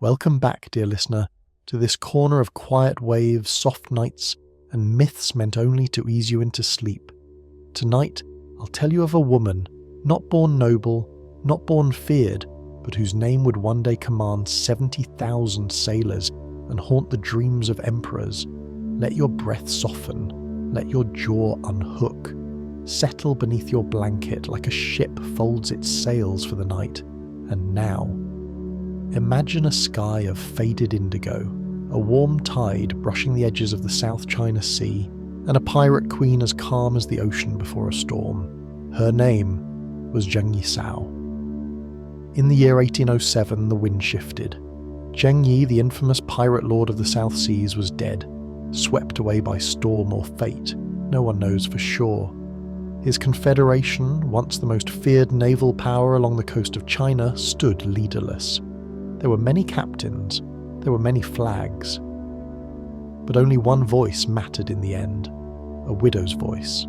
Welcome back, dear listener, to this corner of quiet waves, soft nights, and myths meant only to ease you into sleep. Tonight, I'll tell you of a woman, not born noble, not born feared, but whose name would one day command 70,000 sailors and haunt the dreams of emperors. Let your breath soften, let your jaw unhook. Settle beneath your blanket like a ship folds its sails for the night. And now, imagine a sky of faded indigo, a warm tide brushing the edges of the South China Sea, and a pirate queen as calm as the ocean before a storm. Her name was Zheng Yi. In the year 1807, the wind shifted. Zheng Yi, the infamous pirate lord of the South Seas, was dead, swept away by storm or fate. No one knows for sure. His confederation, once the most feared naval power along the coast of China, stood leaderless. There were many captains, there were many flags. But only one voice mattered in the end, a widow's voice.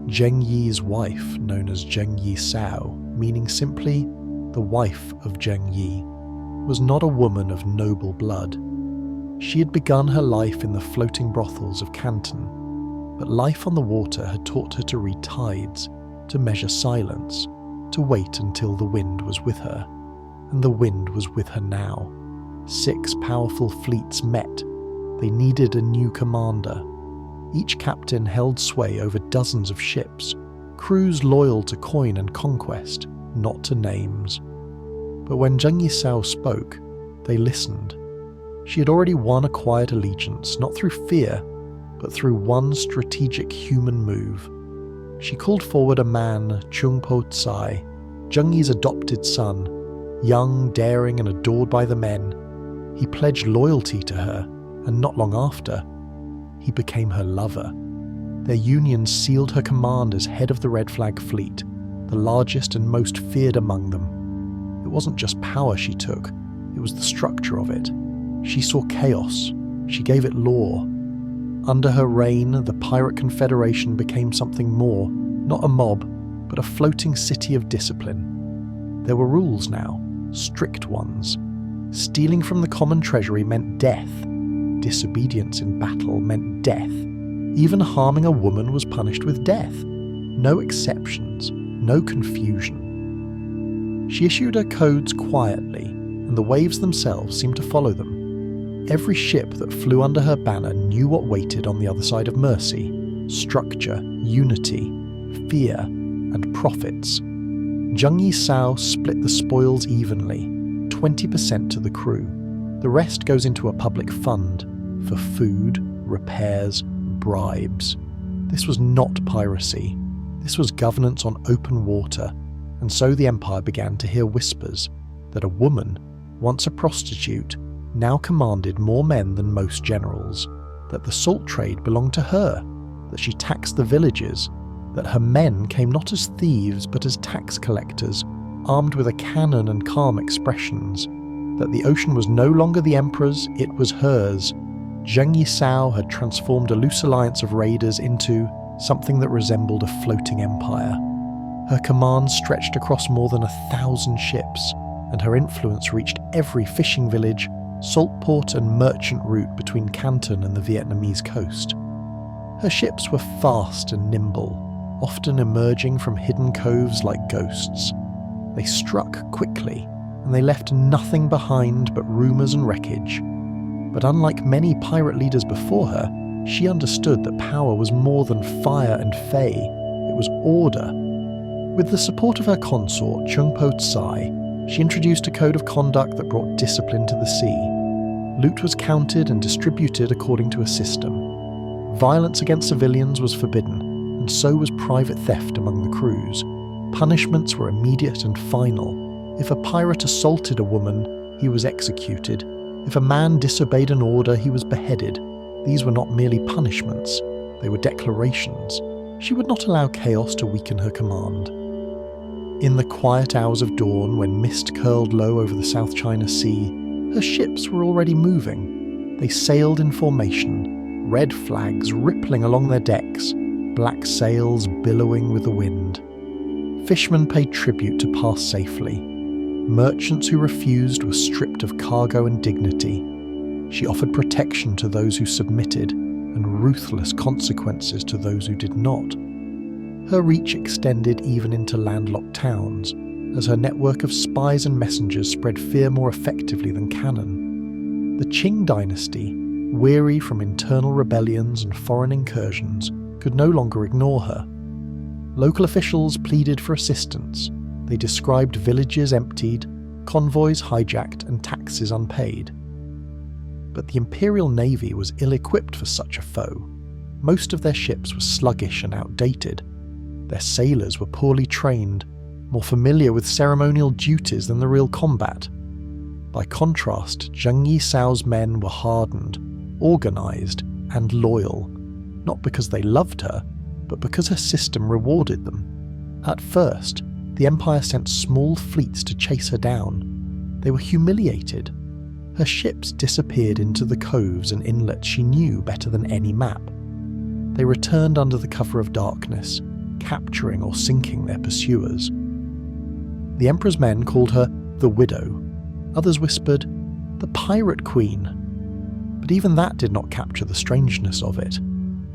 Zheng Yi's wife, known as Zheng Yi Sao, meaning simply the wife of Zheng Yi, was not a woman of noble blood. She had begun her life in the floating brothels of Canton, but life on the water had taught her to read tides, to measure silence, to wait until the wind was with her. And the wind was with her now. 6 powerful fleets met. They needed a new commander. Each captain held sway over dozens of ships, crews loyal to coin and conquest, not to names. But when Zheng Yi Sao spoke, they listened. She had already won a quiet allegiance, not through fear, but through one strategic human move. She called forward a man, Chung Po Tsai, Zheng Yi's adopted son. Young, daring, and adored by the men, he pledged loyalty to her, and not long after, he became her lover. Their union sealed her command as head of the Red Flag Fleet, the largest and most feared among them. It wasn't just power she took, it was the structure of it. She saw chaos, she gave it law. Under her reign, the Pirate Confederation became something more, not a mob, but a floating city of discipline. There were rules now. Strict ones. Stealing from the common treasury meant death. Disobedience in battle meant death. Even harming a woman was punished with death. No exceptions, no confusion. She issued her codes quietly, and the waves themselves seemed to follow them. Every ship that flew under her banner knew what waited on the other side of mercy: structure, unity, fear, and profits. Zheng Yi Sao split the spoils evenly, 20% to the crew. The rest goes into a public fund for food, repairs, bribes. This was not piracy. This was governance on open water, and so the empire began to hear whispers that a woman, once a prostitute, now commanded more men than most generals, that the salt trade belonged to her, that she taxed the villages, that her men came not as thieves but as tax collectors, armed with a cannon and calm expressions, that the ocean was no longer the emperor's, it was hers. Zheng Yi Sao had transformed a loose alliance of raiders into something that resembled a floating empire. Her command stretched across more than 1,000 ships, and her influence reached every fishing village, salt port and merchant route between Canton and the Vietnamese coast. Her ships were fast and nimble, often emerging from hidden coves like ghosts. They struck quickly, and they left nothing behind but rumours and wreckage. But unlike many pirate leaders before her, she understood that power was more than fire and fey, it was order. With the support of her consort, Chung Po Tsai, she introduced a code of conduct that brought discipline to the sea. Loot was counted and distributed according to a system. Violence against civilians was forbidden, and so was private theft among the crews. Punishments were immediate and final. If a pirate assaulted a woman, he was executed. If a man disobeyed an order, he was beheaded. These were not merely punishments, they were declarations. She would not allow chaos to weaken her command. In the quiet hours of dawn, when mist curled low over the South China Sea, her ships were already moving. They sailed in formation, red flags rippling along their decks, black sails billowing with the wind. Fishermen paid tribute to pass safely. Merchants who refused were stripped of cargo and dignity. She offered protection to those who submitted and ruthless consequences to those who did not. Her reach extended even into landlocked towns, as her network of spies and messengers spread fear more effectively than cannon. The Qing dynasty, weary from internal rebellions and foreign incursions, could no longer ignore her. Local officials pleaded for assistance. They described villages emptied, convoys hijacked, and taxes unpaid. But the Imperial Navy was ill-equipped for such a foe. Most of their ships were sluggish and outdated. Their sailors were poorly trained, more familiar with ceremonial duties than the real combat. By contrast, Zheng Yi's men were hardened, organised, and loyal, not because they loved her, but because her system rewarded them. At first, the Empire sent small fleets to chase her down. They were humiliated. Her ships disappeared into the coves and inlets she knew better than any map. They returned under the cover of darkness, capturing or sinking their pursuers. The Emperor's men called her the Widow. Others whispered, the Pirate Queen. But even that did not capture the strangeness of it.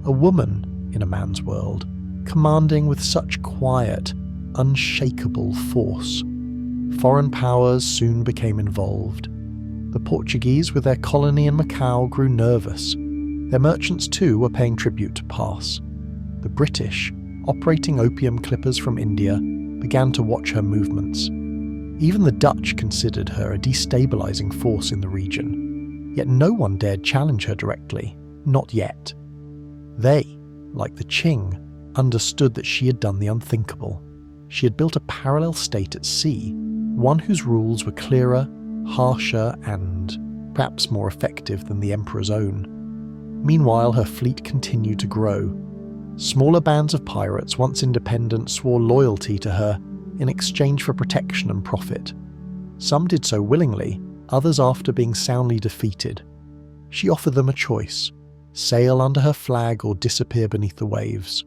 A woman in a man's world, commanding with such quiet, unshakable force. Foreign powers soon became involved. The Portuguese with their colony in Macau grew nervous. Their merchants too were paying tribute to pass. The British, operating opium clippers from India, began to watch her movements. Even the Dutch considered her a destabilizing force in the region, yet no one dared challenge her directly, not yet. They, like the Qing, understood that she had done the unthinkable. She had built a parallel state at sea, one whose rules were clearer, harsher, and perhaps more effective than the Emperor's own. Meanwhile, her fleet continued to grow. Smaller bands of pirates, once independent, swore loyalty to her in exchange for protection and profit. Some did so willingly, others after being soundly defeated. She offered them a choice: sail under her flag or disappear beneath the waves.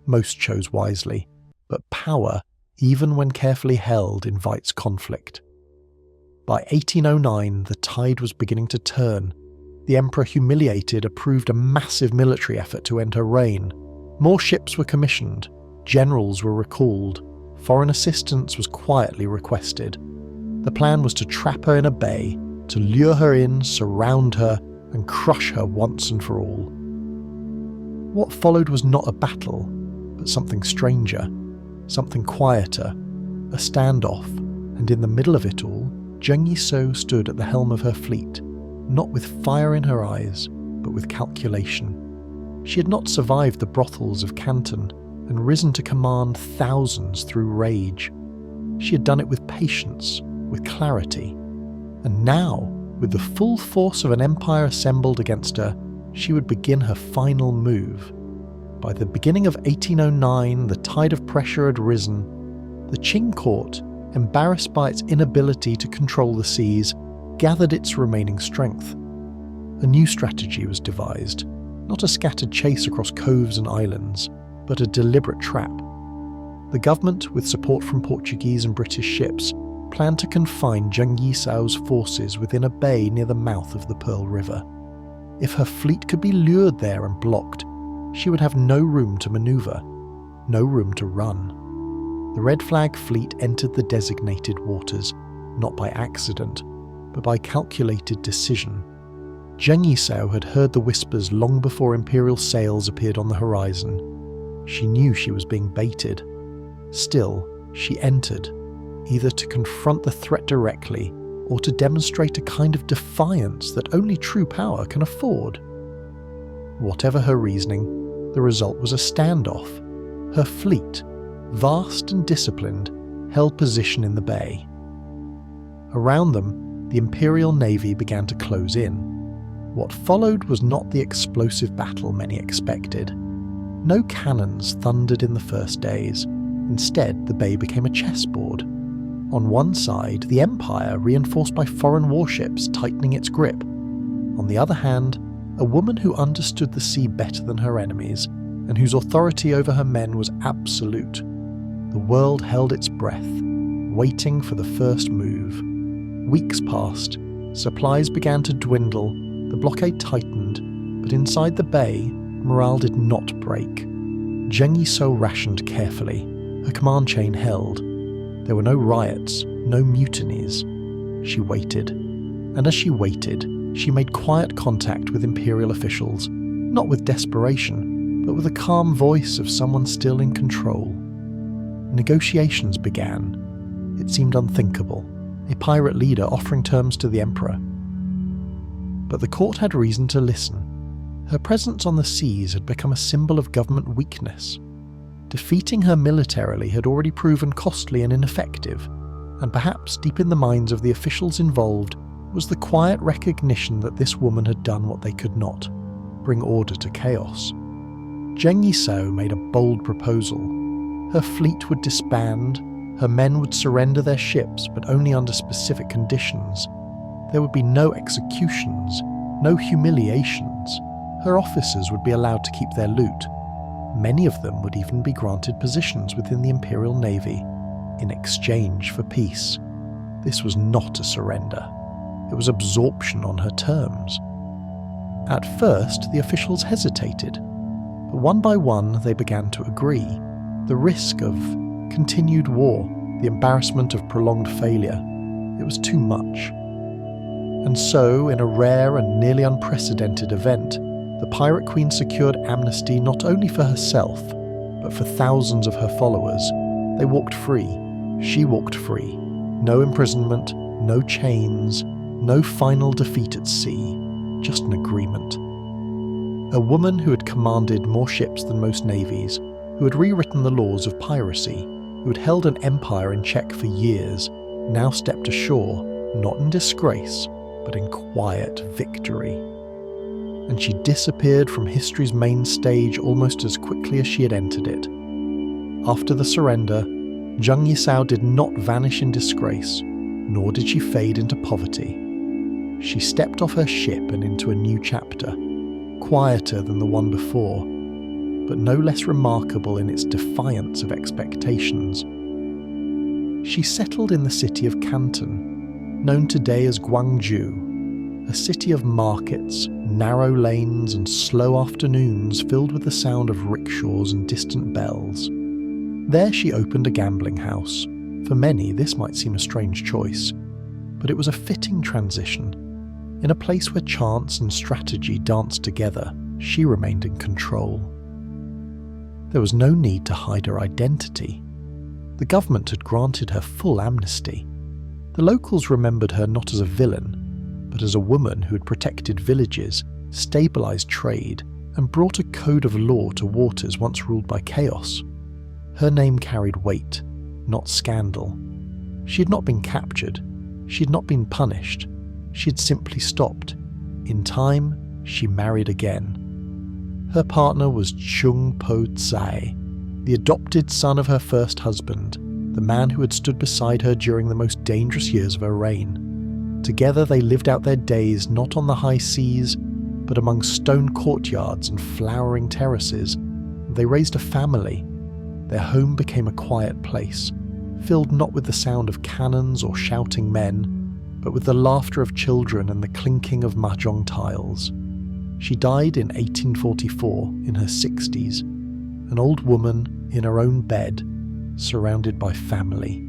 Most chose wisely, but power, even when carefully held, invites conflict. By 1809, the tide was beginning to turn. The Emperor, humiliated, approved a massive military effort to end her reign. More ships were commissioned, generals were recalled, foreign assistance was quietly requested. The plan was to trap her in a bay, to lure her in, surround her, and crush her once and for all. What followed was not a battle, but something stranger, something quieter, a standoff, and in the middle of it all, Zheng Yi stood at the helm of her fleet, not with fire in her eyes, but with calculation. She had not survived the brothels of Canton and risen to command thousands through rage. She had done it with patience, with clarity. And now, with the full force of an empire assembled against her, she would begin her final move. By the beginning of 1809, the tide of pressure had risen. The Qing court, embarrassed by its inability to control the seas, gathered its remaining strength. A new strategy was devised, not a scattered chase across coves and islands, but a deliberate trap. The government, with support from Portuguese and British ships, planned to confine Zheng Yi's forces within a bay near the mouth of the Pearl River. If her fleet could be lured there and blocked, she would have no room to maneuver, no room to run. The Red Flag fleet entered the designated waters, not by accident, but by calculated decision. Zheng Yi had heard the whispers long before Imperial sails appeared on the horizon. She knew she was being baited. Still, she entered, either to confront the threat directly or to demonstrate a kind of defiance that only true power can afford. Whatever her reasoning, the result was a standoff. Her fleet, vast and disciplined, held position in the bay. Around them, the Imperial Navy began to close in. What followed was not the explosive battle many expected. No cannons thundered in the first days. Instead, the bay became a chessboard. On one side, the Empire, reinforced by foreign warships, tightening its grip. On the other hand, a woman who understood the sea better than her enemies, and whose authority over her men was absolute. The world held its breath, waiting for the first move. Weeks passed, supplies began to dwindle, the blockade tightened, but inside the bay, morale did not break. Zheng Yi rationed carefully, her command chain held. There were no riots, no mutinies. She waited. And as she waited, she made quiet contact with imperial officials, not with desperation, but with the calm voice of someone still in control. Negotiations began. It seemed unthinkable, a pirate leader offering terms to the emperor. But the court had reason to listen. Her presence on the seas had become a symbol of government weakness. Defeating her militarily had already proven costly and ineffective, and perhaps deep in the minds of the officials involved was the quiet recognition that this woman had done what they could not, bring order to chaos. Zheng Yi made a bold proposal. Her fleet would disband, her men would surrender their ships, but only under specific conditions. There would be no executions, no humiliations. Her officers would be allowed to keep their loot. Many of them would even be granted positions within the Imperial Navy, in exchange for peace. This was not a surrender. It was absorption on her terms. At first, the officials hesitated, but one by one they began to agree. The risk of continued war, the embarrassment of prolonged failure, it was too much. And so, in a rare and nearly unprecedented event, the Pirate Queen secured amnesty not only for herself, but for thousands of her followers. They walked free. She walked free. No imprisonment, no chains, no final defeat at sea, just an agreement. A woman who had commanded more ships than most navies, who had rewritten the laws of piracy, who had held an empire in check for years, now stepped ashore, not in disgrace, but in quiet victory. And she disappeared from history's main stage almost as quickly as she had entered it. After the surrender, Zheng Yi did not vanish in disgrace, nor did she fade into poverty. She stepped off her ship and into a new chapter, quieter than the one before, but no less remarkable in its defiance of expectations. She settled in the city of Canton, known today as Guangzhou, a city of markets, narrow lanes and slow afternoons filled with the sound of rickshaws and distant bells. There she opened a gambling house. For many, this might seem a strange choice, but it was a fitting transition. In a place where chance and strategy danced together, she remained in control. There was no need to hide her identity. The government had granted her full amnesty. The locals remembered her not as a villain, but as a woman who had protected villages, stabilized trade, and brought a code of law to waters once ruled by chaos. Her name carried weight, not scandal. She had not been captured. She had not been punished. She had simply stopped. In time, she married again. Her partner was Chung Po Tsai, the adopted son of her first husband, the man who had stood beside her during the most dangerous years of her reign. Together they lived out their days not on the high seas, but among stone courtyards and flowering terraces. They raised a family. Their home became a quiet place, filled not with the sound of cannons or shouting men, but with the laughter of children and the clinking of mahjong tiles. She died in 1844, in her 60s, an old woman in her own bed, surrounded by family.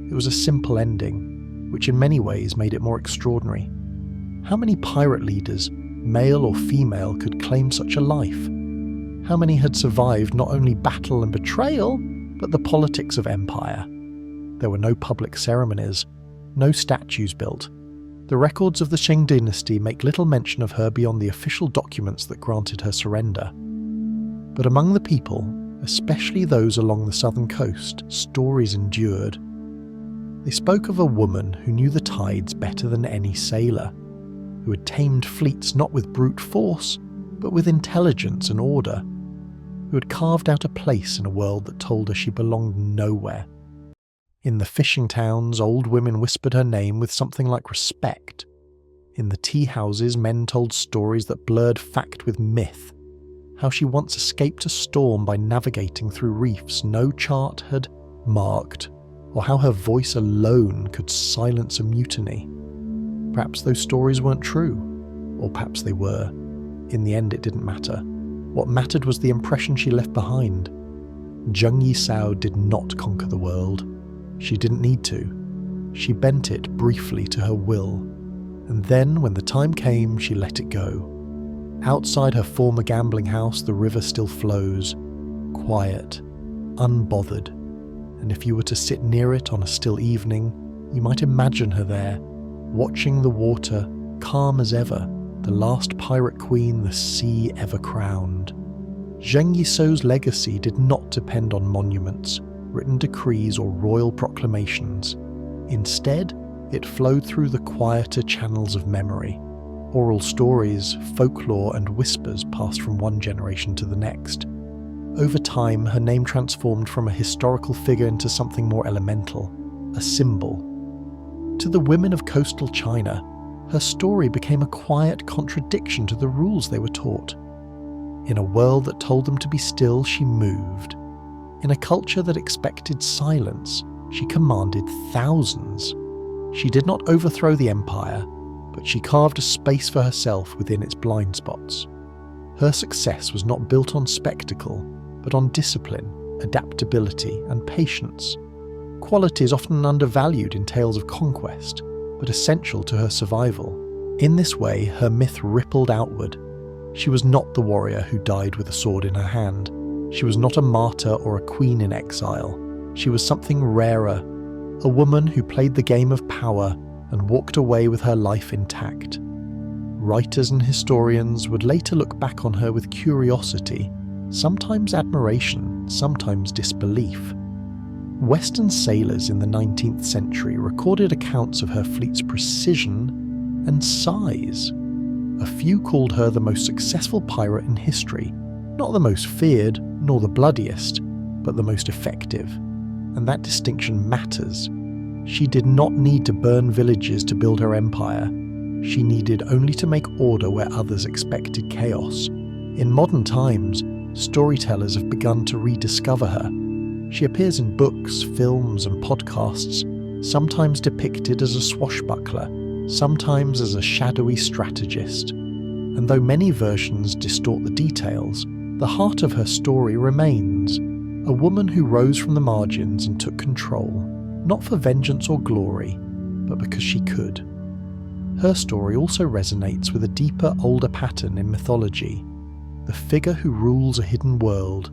It was a simple ending, which in many ways made it more extraordinary. How many pirate leaders, male or female, could claim such a life? How many had survived not only battle and betrayal, but the politics of empire? There were no public ceremonies, no statues built. The records of the Qing dynasty make little mention of her beyond the official documents that granted her surrender. But among the people, especially those along the southern coast, stories endured. They spoke of a woman who knew the tides better than any sailor, who had tamed fleets not with brute force, but with intelligence and order, who had carved out a place in a world that told her she belonged nowhere. In the fishing towns, old women whispered her name with something like respect. In the tea houses, men told stories that blurred fact with myth, how she once escaped a storm by navigating through reefs no chart had marked, or how her voice alone could silence a mutiny. Perhaps those stories weren't true, or perhaps they were. In the end, it didn't matter. What mattered was the impression she left behind. Zheng Yi did not conquer the world. She didn't need to. She bent it briefly to her will, and then, when the time came, she let it go. Outside her former gambling house, the river still flows, quiet, unbothered, and if you were to sit near it on a still evening, you might imagine her there, watching the water, calm as ever, the last pirate queen the sea ever crowned. Zheng Yi's legacy did not depend on monuments, written decrees, or royal proclamations. Instead, it flowed through the quieter channels of memory. Oral stories, folklore, and whispers passed from one generation to the next. Over time, her name transformed from a historical figure into something more elemental, a symbol. To the women of coastal China, her story became a quiet contradiction to the rules they were taught. In a world that told them to be still, she moved. In a culture that expected silence, she commanded thousands. She did not overthrow the empire, but she carved a space for herself within its blind spots. Her success was not built on spectacle, but on discipline, adaptability, and patience. Qualities often undervalued in tales of conquest, but essential to her survival. In this way, her myth rippled outward. She was not the warrior who died with a sword in her hand. She was not a martyr or a queen in exile. She was something rarer, a woman who played the game of power and walked away with her life intact. Writers and historians would later look back on her with curiosity, sometimes admiration, sometimes disbelief. Western sailors in the 19th century recorded accounts of her fleet's precision and size. A few called her the most successful pirate in history, not the most feared nor the bloodiest, but the most effective. And that distinction matters. She did not need to burn villages to build her empire. She needed only to make order where others expected chaos. In modern times, storytellers have begun to rediscover her. She appears in books, films, and podcasts, sometimes depicted as a swashbuckler, sometimes as a shadowy strategist. And though many versions distort the details, the heart of her story remains. A woman who rose from the margins and took control, not for vengeance or glory, but because she could. Her story also resonates with a deeper, older pattern in mythology. The figure who rules a hidden world.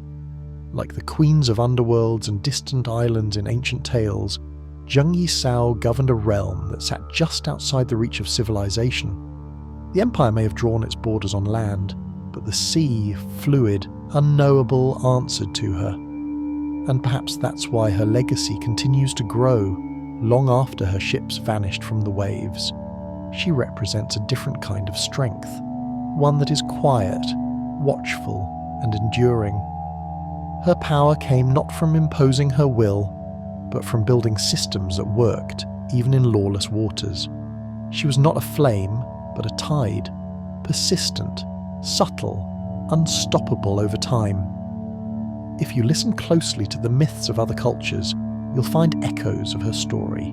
Like the queens of underworlds and distant islands in ancient tales, Zheng Yi governed a realm that sat just outside the reach of civilization. The empire may have drawn its borders on land, but the sea, fluid, unknowable, answered to her. And perhaps that's why her legacy continues to grow, long after her ships vanished from the waves. She represents a different kind of strength, one that is quiet, watchful, and enduring. Her power came not from imposing her will, but from building systems that worked, even in lawless waters. She was not a flame, but a tide, persistent, subtle, unstoppable over time. If you listen closely to the myths of other cultures, you'll find echoes of her story.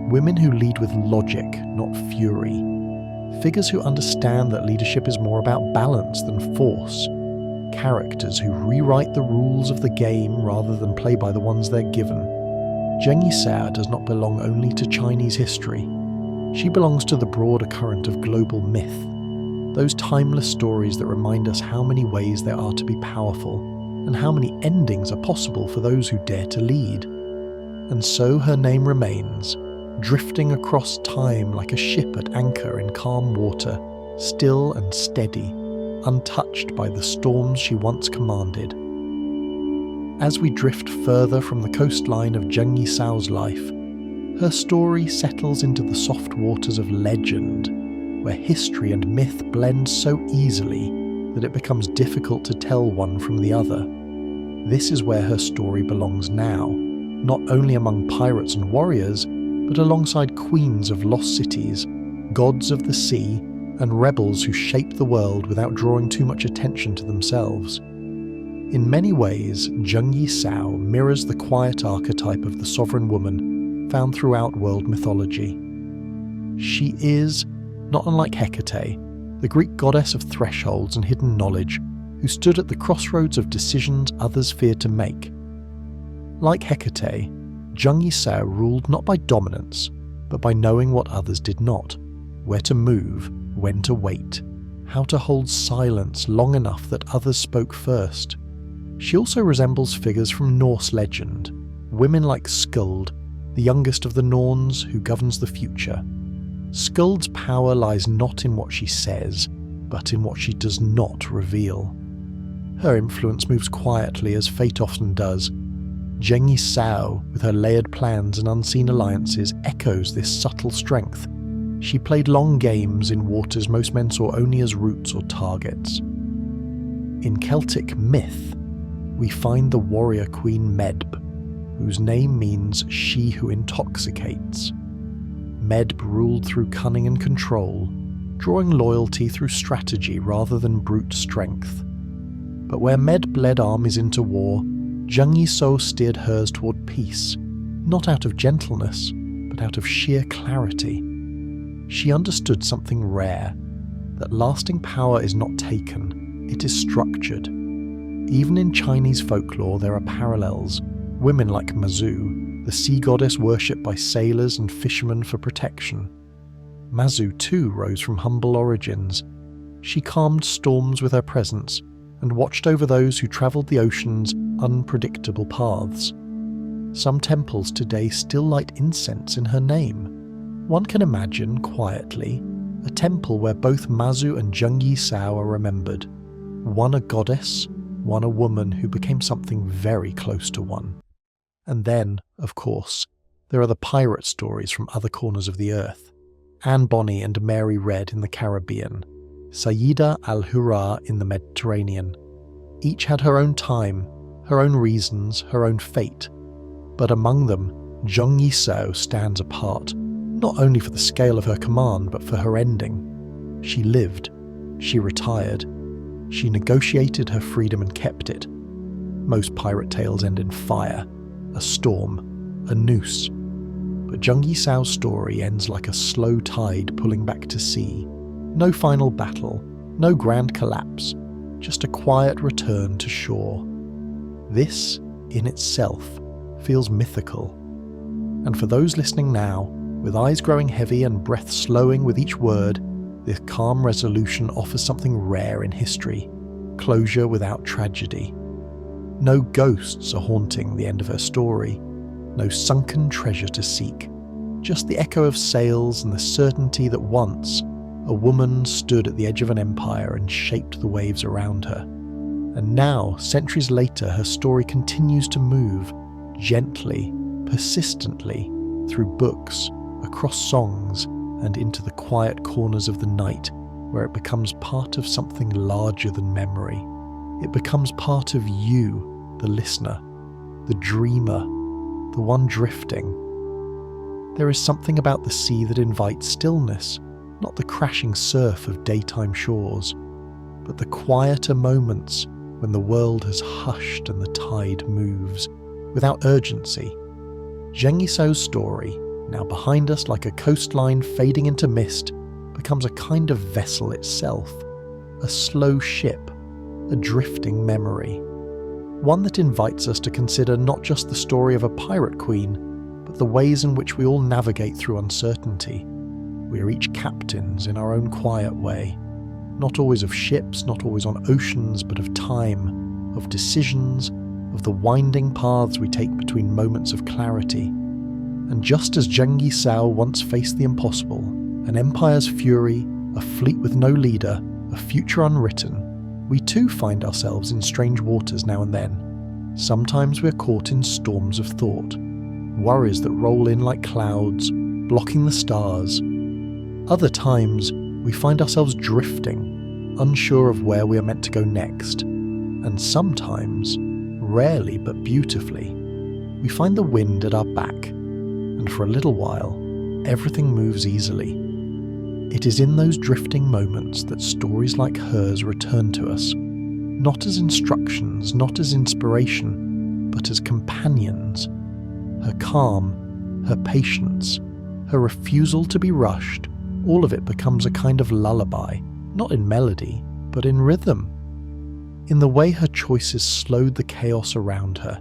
Women who lead with logic, not fury. Figures who understand that leadership is more about balance than force. Characters who rewrite the rules of the game rather than play by the ones they're given. Zheng Yi does not belong only to Chinese history. She belongs to the broader current of global myth. Those timeless stories that remind us how many ways there are to be powerful, and how many endings are possible for those who dare to lead. And so her name remains, drifting across time like a ship at anchor in calm water, still and steady, untouched by the storms she once commanded. As we drift further from the coastline of Zheng Yi's life, her story settles into the soft waters of legend, where history and myth blend so easily that it becomes difficult to tell one from the other. This is where her story belongs now, not only among pirates and warriors, but alongside queens of lost cities, gods of the sea, and rebels who shape the world without drawing too much attention to themselves. In many ways, Zheng Yi mirrors the quiet archetype of the sovereign woman found throughout world mythology. She is, not unlike Hecate, the Greek goddess of thresholds and hidden knowledge, who stood at the crossroads of decisions others feared to make. Like Hecate, Zheng Yi ruled not by dominance, but by knowing what others did not, where to move, when to wait, how to hold silence long enough that others spoke first. She also resembles figures from Norse legend, women like Skuld, the youngest of the Norns who governs the future. Skuld's power lies not in what she says, but in what she does not reveal. Her influence moves quietly as fate often does. Zheng Yi, with her layered plans and unseen alliances, echoes this subtle strength. She played long games in waters most men saw only as routes or targets. In Celtic myth, we find the warrior queen Medb, whose name means she who intoxicates. Medb ruled through cunning and control, drawing loyalty through strategy rather than brute strength. But where Medb led armies into war, Zheng Yi steered hers toward peace, not out of gentleness, but out of sheer clarity. She understood something rare, that lasting power is not taken, it is structured. Even in Chinese folklore there are parallels. Women like Mazu, the sea goddess worshipped by sailors and fishermen for protection. Mazu too rose from humble origins. She calmed storms with her presence, and watched over those who travelled the ocean's unpredictable paths. Some temples today still light incense in her name. One can imagine, quietly, a temple where both Mazu and Zheng Yi are remembered. One a goddess, one a woman who became something very close to one. And then, of course, there are the pirate stories from other corners of the earth. Anne Bonny and Mary Red in the Caribbean, Sayyida al-Hurra in the Mediterranean. Each had her own time, her own reasons, her own fate. But among them, Zheng Yi stands apart, not only for the scale of her command, but for her ending. She lived, she retired, she negotiated her freedom and kept it. Most pirate tales end in fire, a storm, a noose. But Zheng Yi's story ends like a slow tide pulling back to sea. No final battle, no grand collapse, just a quiet return to shore. This, in itself, feels mythical. And for those listening now, with eyes growing heavy and breath slowing with each word, this calm resolution offers something rare in history, closure without tragedy. No ghosts are haunting the end of her story, no sunken treasure to seek, just the echo of sails and the certainty that once a woman stood at the edge of an empire and shaped the waves around her. And now, centuries later, her story continues to move, gently, persistently, through books, across songs, and into the quiet corners of the night, where it becomes part of something larger than memory. It becomes part of you, the listener, the dreamer, the one drifting. There is something about the sea that invites stillness, not the crashing surf of daytime shores, but the quieter moments when the world has hushed and the tide moves, without urgency. Zheng Yi's story, now behind us like a coastline fading into mist, becomes a kind of vessel itself, a slow ship, a drifting memory. One that invites us to consider not just the story of a pirate queen, but the ways in which we all navigate through uncertainty. We are each captains in our own quiet way, not always of ships, not always on oceans, but of time, of decisions, of the winding paths we take between moments of clarity. And just as Zheng Yi once faced the impossible, an empire's fury, a fleet with no leader, a future unwritten, we too find ourselves in strange waters now and then. Sometimes we're caught in storms of thought, worries that roll in like clouds, blocking the stars. Other times, we find ourselves drifting, unsure of where we are meant to go next. And sometimes, rarely but beautifully, we find the wind at our back, and for a little while, everything moves easily. It is in those drifting moments that stories like hers return to us, not as instructions, not as inspiration, but as companions. Her calm, her patience, her refusal to be rushed, all of it becomes a kind of lullaby, not in melody, but in rhythm. In the way her choices slowed the chaos around her,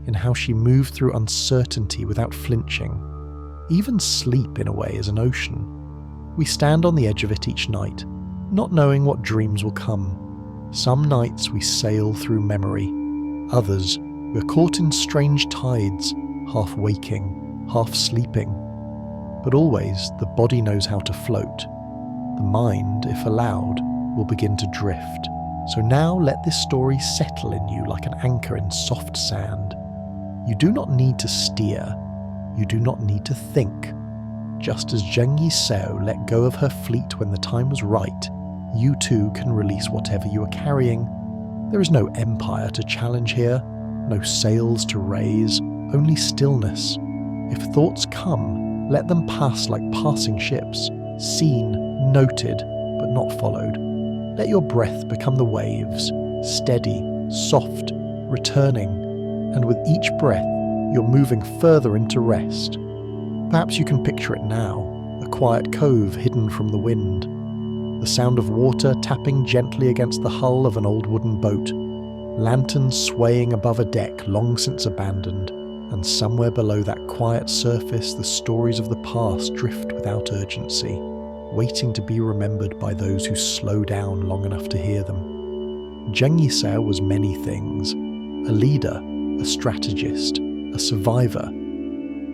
in how she moved through uncertainty without flinching. Even sleep, in a way, is an ocean. We stand on the edge of it each night, not knowing what dreams will come. Some nights we sail through memory. Others, we're caught in strange tides, half waking, half sleeping. But always, the body knows how to float. The mind, if allowed, will begin to drift. So now let this story settle in you like an anchor in soft sand. You do not need to steer. You do not need to think. Just as Zheng Yi let go of her fleet when the time was right, you too can release whatever you are carrying. There is no empire to challenge here, no sails to raise, only stillness. If thoughts come, let them pass like passing ships, seen, noted, but not followed. Let your breath become the waves, steady, soft, returning, and with each breath, you're moving further into rest. Perhaps you can picture it now, a quiet cove hidden from the wind, the sound of water tapping gently against the hull of an old wooden boat, lanterns swaying above a deck long since abandoned, and somewhere below that quiet surface the stories of the past drift without urgency, waiting to be remembered by those who slow down long enough to hear them. Zheng Yi was many things: a leader, a strategist, a survivor.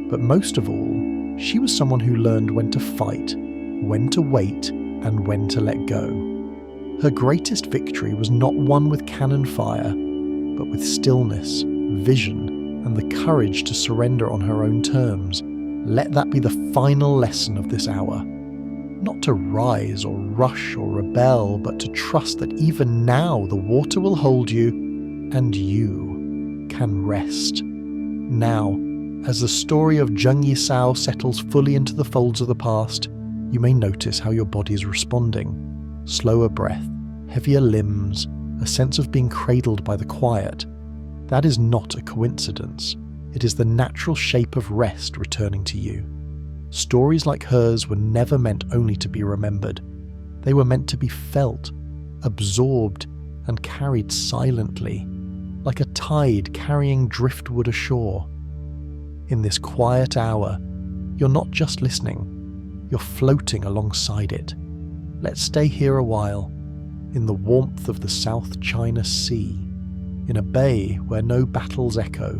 But most of all, she was someone who learned when to fight, when to wait, and when to let go. Her greatest victory was not won with cannon fire, but with stillness, vision, and the courage to surrender on her own terms. Let that be the final lesson of this hour. Not to rise or rush or rebel, but to trust that even now the water will hold you, and you can rest. Now, as the story of Zheng Yi settles fully into the folds of the past, you may notice how your body is responding. Slower breath, heavier limbs, a sense of being cradled by the quiet. That is not a coincidence. It is the natural shape of rest returning to you. Stories like hers were never meant only to be remembered. They were meant to be felt, absorbed, and carried silently, like a tide carrying driftwood ashore. In this quiet hour, you're not just listening, you're floating alongside it. Let's stay here a while, in the warmth of the South China Sea, in a bay where no battles echo,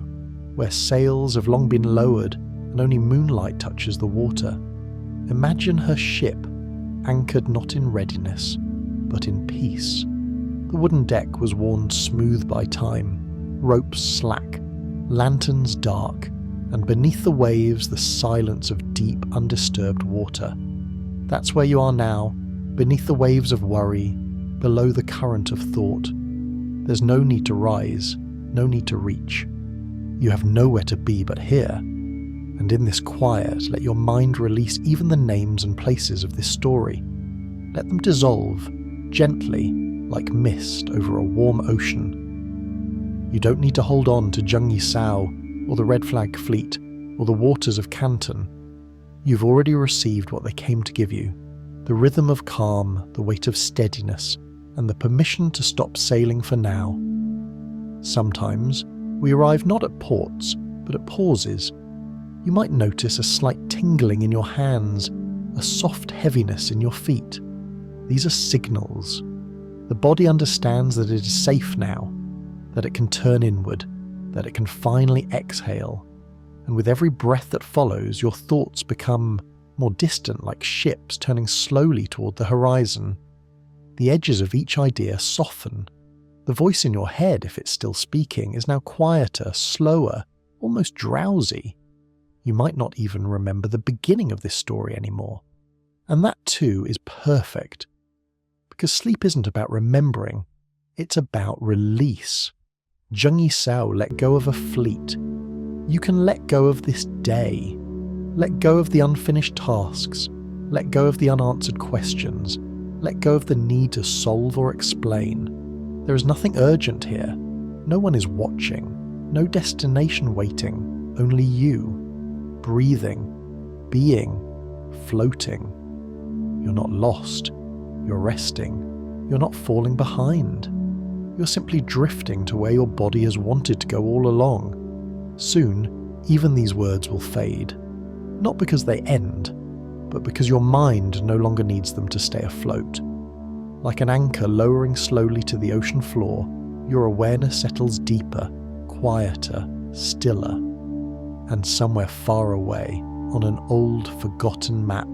where sails have long been lowered and only moonlight touches the water. Imagine her ship, anchored not in readiness, but in peace. The wooden deck was worn smooth by time, ropes slack, lanterns dark, and beneath the waves the silence of deep, undisturbed water. That's where you are now, beneath the waves of worry, below the current of thought. There's no need to rise, no need to reach. You have nowhere to be but here. And in this quiet, let your mind release even the names and places of this story. Let them dissolve, gently, like mist over a warm ocean. You don't need to hold on to Zheng Yi or the Red Flag Fleet, or the waters of Canton. You've already received what they came to give you, the rhythm of calm, the weight of steadiness, and the permission to stop sailing for now. Sometimes, we arrive not at ports, but at pauses. You might notice a slight tingling in your hands, a soft heaviness in your feet. These are signals. The body understands that it is safe now, that it can turn inward, that it can finally exhale, and with every breath that follows, your thoughts become more distant, like ships turning slowly toward the horizon. The edges of each idea soften. The voice in your head, if it's still speaking, is now quieter, slower, almost drowsy. You might not even remember the beginning of this story anymore. And that too is perfect. Because sleep isn't about remembering, it's about release. Zheng Yi let go of a fleet. You can let go of this day. Let go of the unfinished tasks. Let go of the unanswered questions. Let go of the need to solve or explain. There is nothing urgent here. No one is watching. No destination waiting. Only you. Breathing. Being. Floating. You're not lost. You're resting. You're not falling behind. You're simply drifting to where your body has wanted to go all along. Soon, even these words will fade. Not because they end, but because your mind no longer needs them to stay afloat. Like an anchor lowering slowly to the ocean floor, your awareness settles deeper, quieter, stiller. And somewhere far away, on an old, forgotten map,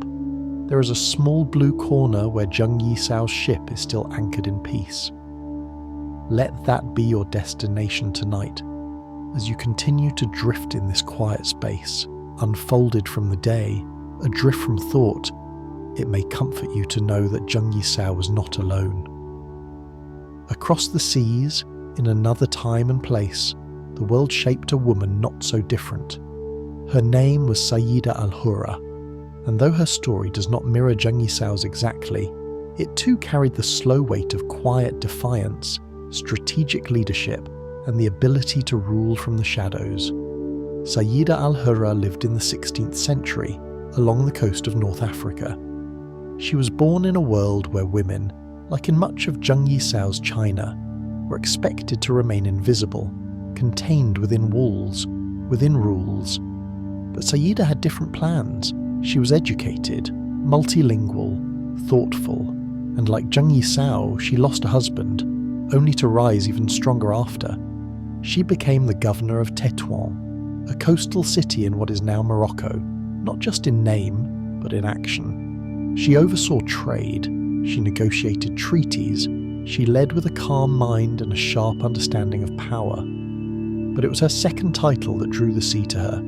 there is a small blue corner where Zheng Yi ship is still anchored in peace. Let that be your destination tonight, as you continue to drift in this quiet space, unfolded from the day, adrift from thought. It may comfort you to know that Zheng Yi was not alone. Across the seas, in another time and place, the world shaped a woman not so different. Her name was Sayyida al-Hurra, and though her story does not mirror Zheng Yi's exactly, it too carried the slow weight of quiet defiance, strategic leadership, and the ability to rule from the shadows. Sayyida al-Hurra lived in the 16th century, along the coast of North Africa. She was born in a world where women, like in much of Zheng Yi's China, were expected to remain invisible, contained within walls, within rules. But Sayyida had different plans. She was educated, multilingual, thoughtful, and like Zheng Yi, she lost a husband, only to rise even stronger after. She became the governor of Tétouan, a coastal city in what is now Morocco, not just in name, but in action. She oversaw trade, she negotiated treaties, she led with a calm mind and a sharp understanding of power. But it was her second title that drew the sea to her,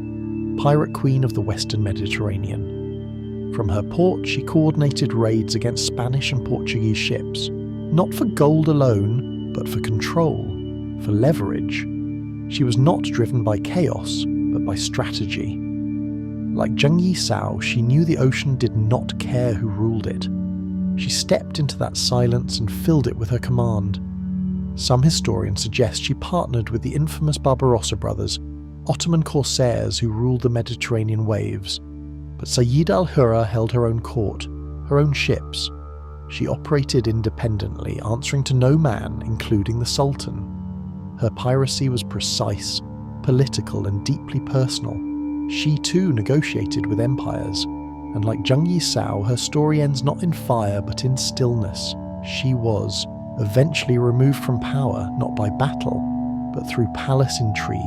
Pirate Queen of the Western Mediterranean. From her port, she coordinated raids against Spanish and Portuguese ships, not for gold alone, but for control, for leverage. She was not driven by chaos, but by strategy. Like Zheng Yi, she knew the ocean did not care who ruled it. She stepped into that silence and filled it with her command. Some historians suggest she partnered with the infamous Barbarossa brothers, Ottoman corsairs who ruled the Mediterranean waves. But Sayyida al-Hurra held her own court, her own ships. She operated independently, answering to no man, including the Sultan. Her piracy was precise, political, and deeply personal. She too negotiated with empires, and like Zheng Yi, her story ends not in fire but in stillness. She was eventually removed from power, not by battle, but through palace intrigue,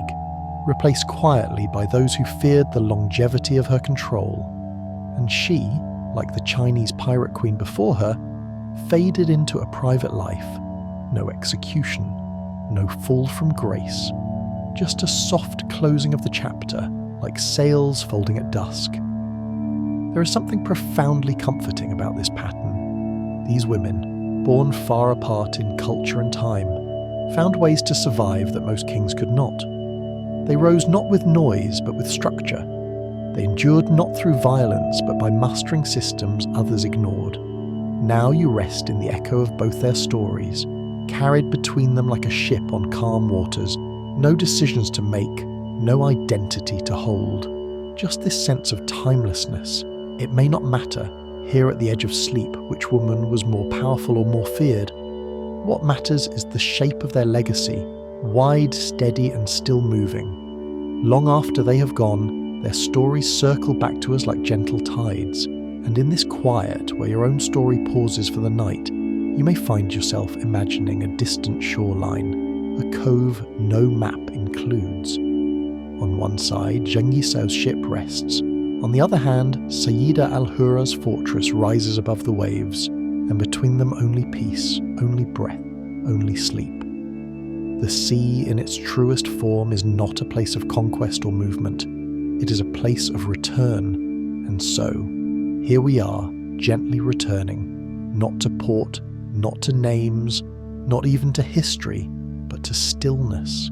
replaced quietly by those who feared the longevity of her control. And she, like the Chinese pirate queen before her, faded into a private life. No execution, no fall from grace, just a soft closing of the chapter, like sails folding at dusk. There is something profoundly comforting about this pattern. These women, born far apart in culture and time, found ways to survive that most kings could not. They rose not with noise but with structure. They endured not through violence but by mastering systems others ignored. Now you rest in the echo of both their stories, carried between them like a ship on calm waters, no decisions to make, no identity to hold, just this sense of timelessness. It may not matter, here at the edge of sleep, which woman was more powerful or more feared. What matters is the shape of their legacy, wide, steady, and still moving. Long after they have gone, their stories circle back to us like gentle tides, and in this quiet, where your own story pauses for the night, you may find yourself imagining a distant shoreline, a cove no map includes. On one side, Zheng Yi's ship rests. On the other hand, Sayyida al-Hurra's fortress rises above the waves, and between them only peace, only breath, only sleep. The sea in its truest form is not a place of conquest or movement. It is a place of return. And so, here we are, gently returning, not to port, not to names, not even to history, but to stillness.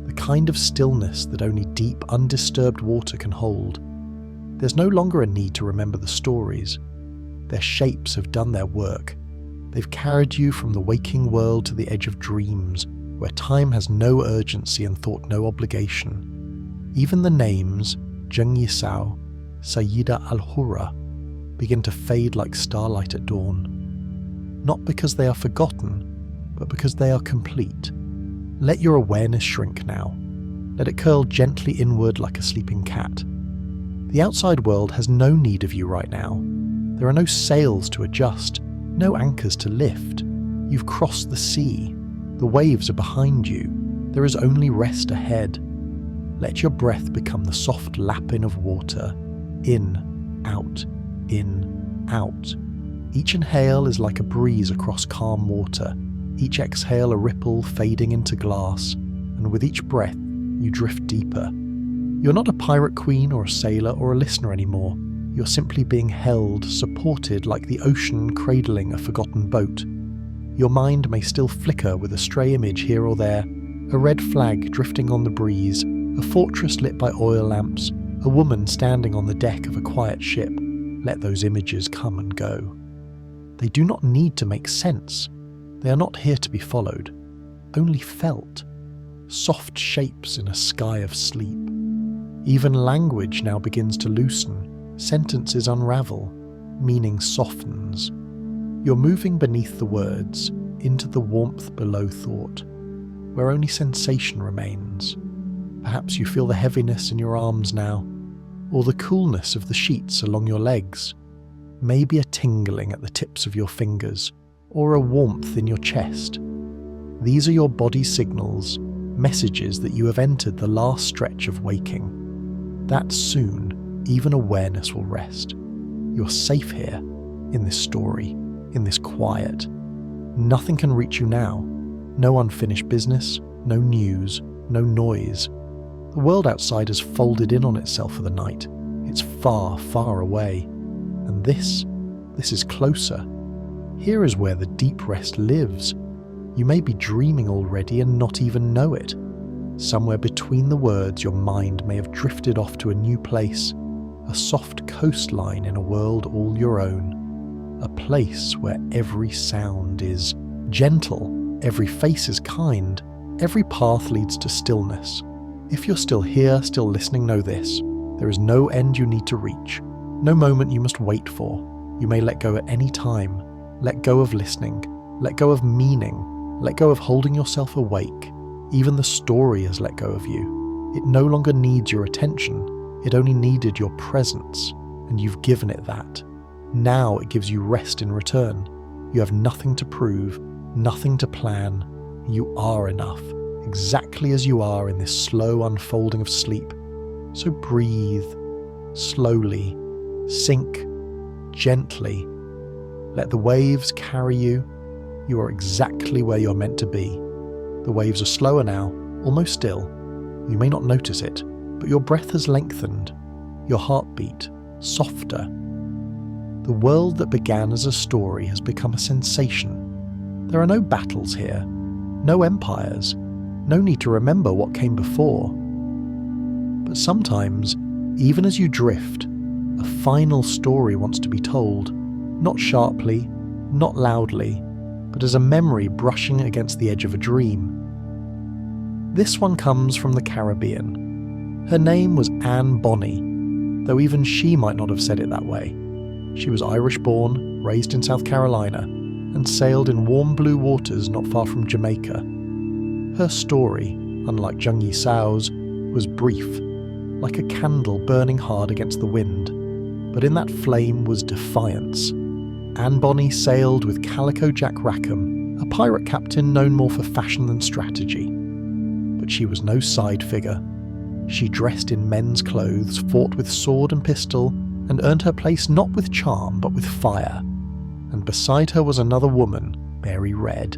The kind of stillness that only deep, undisturbed water can hold. There's no longer a need to remember the stories. Their shapes have done their work. They've carried you from the waking world to the edge of dreams, where time has no urgency and thought no obligation. Even the names, Zheng Yi, Sayyida al-Hurra, begin to fade like starlight at dawn. Not because they are forgotten, but because they are complete. Let your awareness shrink now. Let it curl gently inward like a sleeping cat. The outside world has no need of you right now. There are no sails to adjust, no anchors to lift. You've crossed the sea. The waves are behind you. There is only rest ahead. Let your breath become the soft lapping of water. In, out, in, out. Each inhale is like a breeze across calm water. Each exhale a ripple fading into glass. And with each breath, you drift deeper. You're not a pirate queen or a sailor or a listener anymore. You're simply being held, supported like the ocean cradling a forgotten boat. Your mind may still flicker with a stray image here or there, a red flag drifting on the breeze, a fortress lit by oil lamps, a woman standing on the deck of a quiet ship. Let those images come and go. They do not need to make sense. They are not here to be followed, only felt. Soft shapes in a sky of sleep. Even language now begins to loosen. Sentences unravel. Meaning softens. You're moving beneath the words, into the warmth below thought, where only sensation remains. Perhaps you feel the heaviness in your arms now, or the coolness of the sheets along your legs. Maybe a tingling at the tips of your fingers, or a warmth in your chest. These are your body signals, messages that you have entered the last stretch of waking. That soon, even awareness will rest. You're safe here, in this story, in this quiet. Nothing can reach you now. No unfinished business, no news, no noise. The world outside has folded in on itself for the night. It's far, far away. And this is closer. Here is where the deep rest lives. You may be dreaming already and not even know it. Somewhere between the words, your mind may have drifted off to a new place, a soft coastline in a world all your own, a place where every sound is gentle, every face is kind, every path leads to stillness. If you're still here, still listening, know this: there is no end you need to reach, no moment you must wait for. You may let go at any time. Let go of listening, let go of meaning, let go of holding yourself awake. Even the story has let go of you. It no longer needs your attention, it only needed your presence, and you've given it that. Now it gives you rest in return. You have nothing to prove, nothing to plan. You are enough, exactly as you are in this slow unfolding of sleep. So breathe, slowly, sink, gently. Let the waves carry you. You are exactly where you're meant to be. The waves are slower now, almost still. You may not notice it, but your breath has lengthened, your heartbeat softer. The world that began as a story has become a sensation. There are no battles here, no empires, no need to remember what came before. But sometimes, even as you drift, a final story wants to be told, not sharply, not loudly, but as a memory brushing against the edge of a dream. This one comes from the Caribbean. Her name was Anne Bonny, though even she might not have said it that way. She was Irish-born, raised in South Carolina, and sailed in warm blue waters not far from Jamaica. Her story, unlike Zheng Yi's, was brief, like a candle burning hard against the wind, but in that flame was defiance. Anne Bonny sailed with Calico Jack Rackham, a pirate captain known more for fashion than strategy. But she was no side figure. She dressed in men's clothes, fought with sword and pistol, and earned her place not with charm but with fire. And beside her was another woman, Mary Red,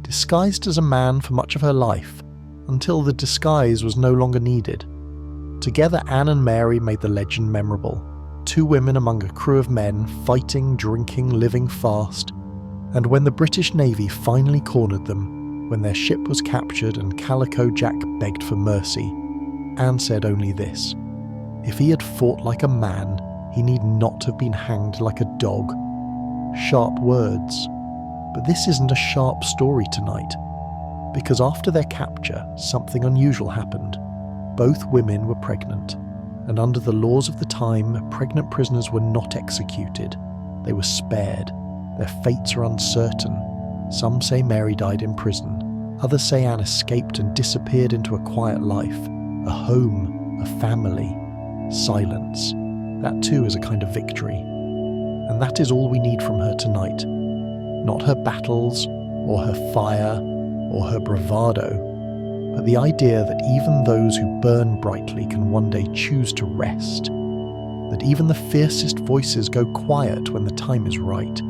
disguised as a man for much of her life, until the disguise was no longer needed. Together Anne and Mary made the legend memorable. Two women among a crew of men, fighting, drinking, living fast. And when the British Navy finally cornered them, when their ship was captured and Calico Jack begged for mercy, Anne said only this: if he had fought like a man, he need not have been hanged like a dog. Sharp words, But this isn't a sharp story tonight, because after their capture, something unusual happened. Both women were pregnant, and under the laws of the time, pregnant prisoners were not executed. They were spared. Their fates are uncertain. Some say Mary died in prison. Others say Anne escaped and disappeared into a quiet life, a home, a family, silence. That too is a kind of victory. And that is all we need from her tonight. Not her battles, or her fire, or her bravado, but the idea that even those who burn brightly can one day choose to rest. That even the fiercest voices go quiet when the time is right.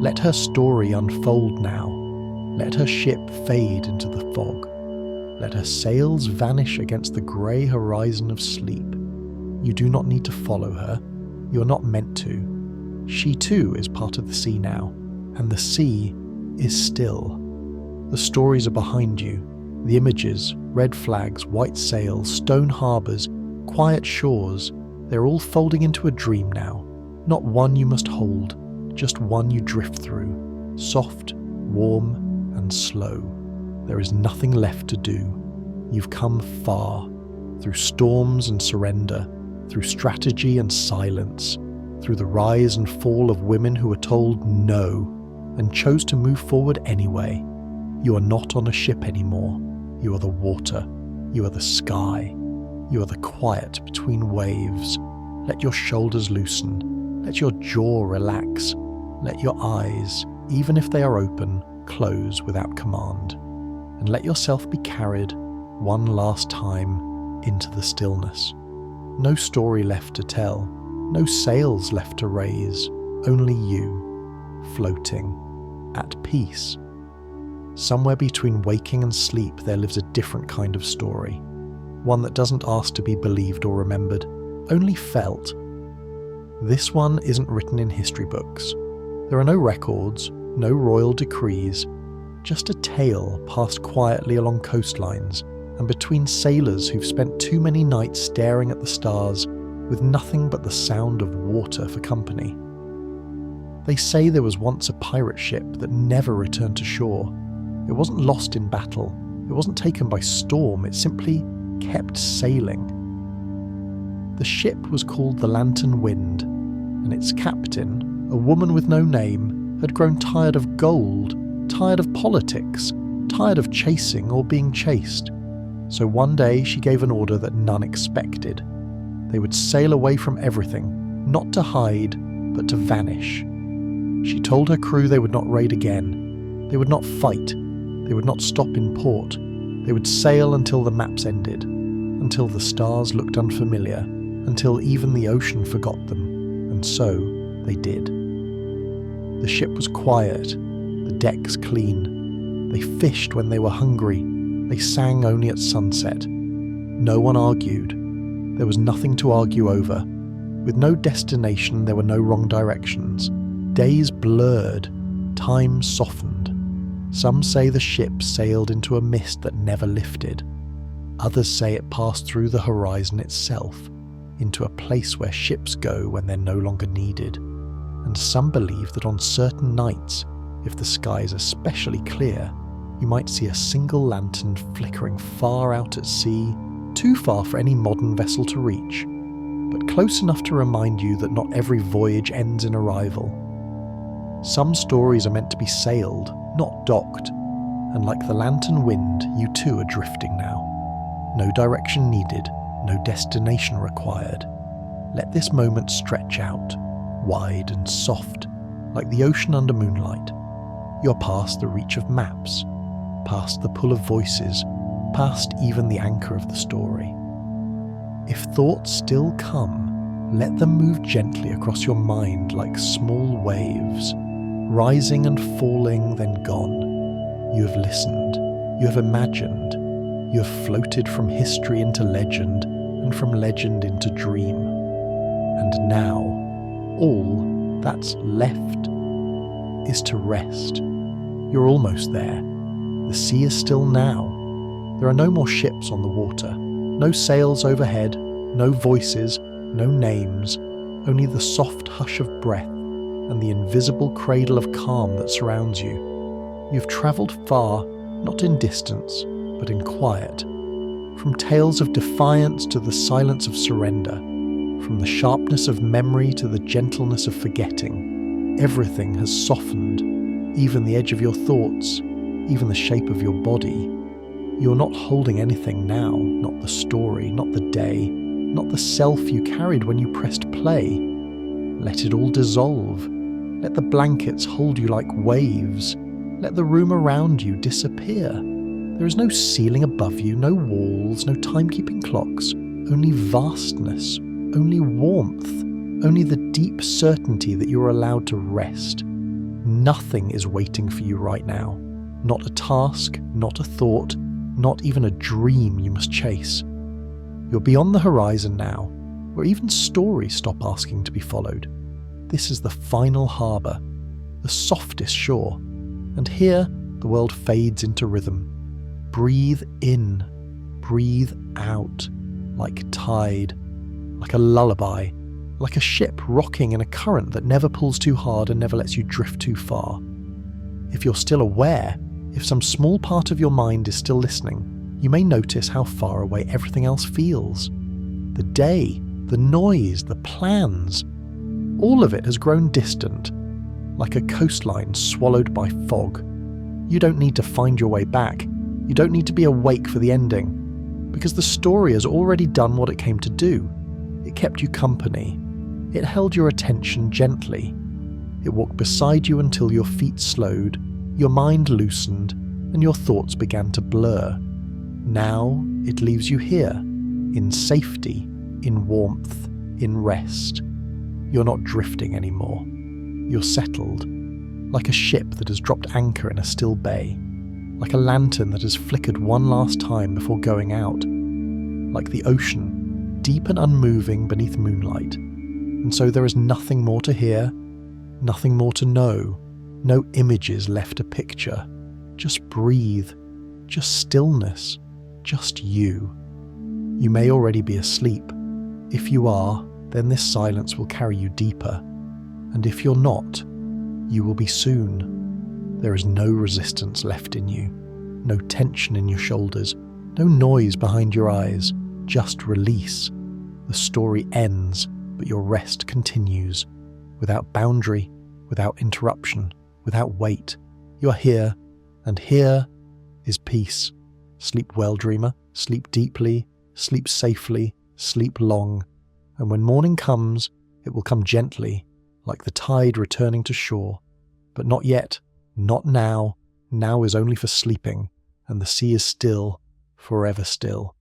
Let her story unfold now. Let her ship fade into the fog. Let her sails vanish against the grey horizon of sleep. You do not need to follow her. You are not meant to. She too is part of the sea now, and the sea is still. The stories are behind you. The images, red flags, white sails, stone harbours, quiet shores, they're all folding into a dream now. Not one you must hold, just one you drift through, soft, warm, and slow. There is nothing left to do. You've come far, through storms and surrender, through strategy and silence, through the rise and fall of women who were told no, and chose to move forward anyway. You are not on a ship anymore. You are the water. You are the sky. You are the quiet between waves. Let your shoulders loosen. Let your jaw relax. Let your eyes, even if they are open, close without command. And let yourself be carried, one last time, into the stillness. No story left to tell. No sails left to raise. Only you, floating, at peace. Somewhere between waking and sleep there lives a different kind of story. One that doesn't ask to be believed or remembered, only felt. This one isn't written in history books. There are no records, no royal decrees, just a tale passed quietly along coastlines and between sailors who've spent too many nights staring at the stars with nothing but the sound of water for company. They say there was once a pirate ship that never returned to shore. It wasn't lost in battle, it wasn't taken by storm, it simply kept sailing. The ship was called the Lantern Wind, and its captain, a woman with no name, had grown tired of gold, tired of politics, tired of chasing or being chased. So one day she gave an order that none expected. They would sail away from everything, not to hide, but to vanish. She told her crew they would not raid again. They would not fight. They would not stop in port. They would sail until the maps ended, until the stars looked unfamiliar, until even the ocean forgot them. And so they did. The ship was quiet, the decks clean. They fished when they were hungry. They sang only at sunset. No one argued. There was nothing to argue over. With no destination, there were no wrong directions. Days blurred, time softened. Some say the ship sailed into a mist that never lifted. Others say it passed through the horizon itself, into a place where ships go when they're no longer needed. And some believe that on certain nights, if the sky is especially clear, you might see a single lantern flickering far out at sea, too far for any modern vessel to reach, but close enough to remind you that not every voyage ends in arrival. Some stories are meant to be sailed, not docked, and like the Lantern Wind, you too are drifting now. No direction needed, no destination required. Let this moment stretch out, wide and soft, like the ocean under moonlight. You're past the reach of maps, past the pull of voices, past even the anchor of the story. If thoughts still come, let them move gently across your mind like small waves, rising and falling, then gone. You have listened, you have imagined, you have floated from history into legend, and from legend into dream. And now, all that's left is to rest. You're almost there. The sea is still now. There are no more ships on the water, no sails overhead, no voices, no names, only the soft hush of breath and the invisible cradle of calm that surrounds you. You've travelled far, not in distance, but in quiet. From tales of defiance to the silence of surrender, from the sharpness of memory to the gentleness of forgetting, everything has softened, even the edge of your thoughts, even the shape of your body. You're not holding anything now, not the story, not the day, not the self you carried when you pressed play. Let it all dissolve. Let the blankets hold you like waves. Let the room around you disappear. There is no ceiling above you, no walls, no timekeeping clocks, only vastness, only warmth, only the deep certainty that you are allowed to rest. Nothing is waiting for you right now. Not a task, not a thought, not even a dream you must chase. You're beyond the horizon now, where even stories stop asking to be followed. This is the final harbour, the softest shore, and here the world fades into rhythm. Breathe in, breathe out, like tide, like a lullaby, like a ship rocking in a current that never pulls too hard and never lets you drift too far. If you're still aware, if some small part of your mind is still listening, you may notice how far away everything else feels. The day, the noise, the plans, all of it has grown distant, like a coastline swallowed by fog. You don't need to find your way back. You don't need to be awake for the ending, because the story has already done what it came to do. It kept you company. It held your attention gently. It walked beside you until your feet slowed, your mind loosened, and your thoughts began to blur. Now it leaves you here, in safety, in warmth, in rest. You're not drifting anymore. You're settled, like a ship that has dropped anchor in a still bay, like a lantern that has flickered one last time before going out, like the ocean, deep and unmoving beneath moonlight. And so there is nothing more to hear, nothing more to know, no images left to picture. Just breathe, just stillness, just you. You may already be asleep. If you are, then this silence will carry you deeper. And if you're not, you will be soon. There is no resistance left in you, no tension in your shoulders, no noise behind your eyes, just release. The story ends, but your rest continues, without boundary, without interruption, without weight. You are here, and here is peace. Sleep well, dreamer. Sleep deeply, sleep safely, sleep long. And when morning comes, it will come gently, like the tide returning to shore. But not yet, not now. Now is only for sleeping, and the sea is still, forever still.